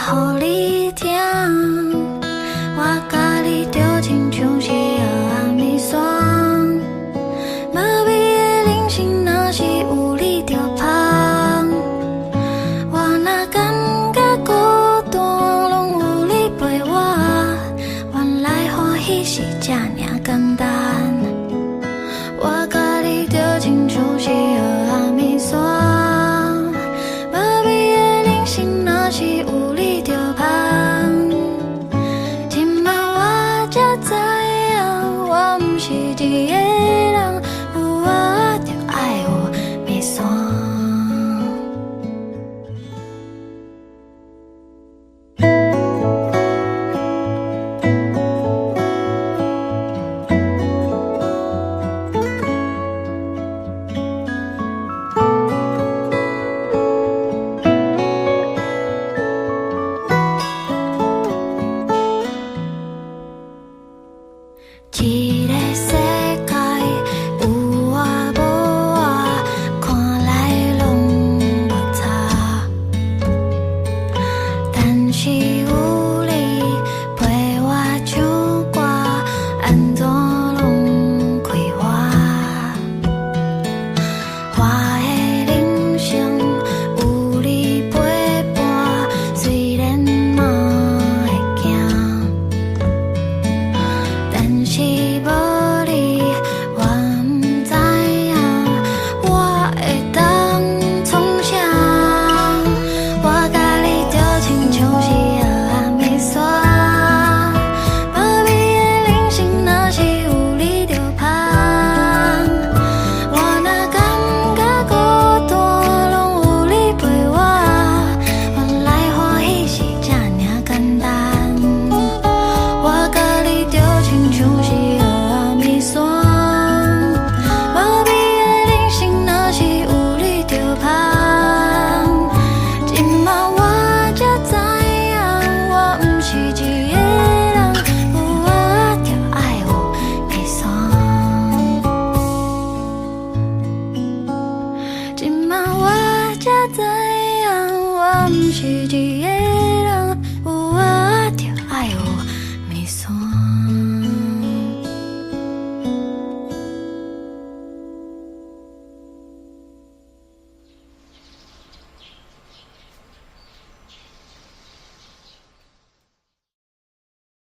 予你听，我甲你就亲像是摇暗暝霜，无味的人生若是有你就芳，我若感觉孤单，拢有你陪我，原来欢喜是这么简单。我甲你就亲像是摇暗暝霜，无味的人生若是有你就芳。今仔我才知影，我毋是一个人，有我就爱有暝霜。一个世界有我无我，看来拢无差。但是有你陪我唱歌，安怎拢快活。我的人生有你陪伴，虽然嘛会惊。但是无你，我毋知影我会当创啥。我甲你就亲像是摇暗暝霜，无味的人生若是有你就芳。我若感觉孤单，拢有你陪我，原来欢喜是这么简单。我甲你就亲像是摇暗暝霜，无味的人生若是有你就芳。今仔我才知影，我毋是一个人，有我就爱有暝霜。今仔我才知影，我毋是一个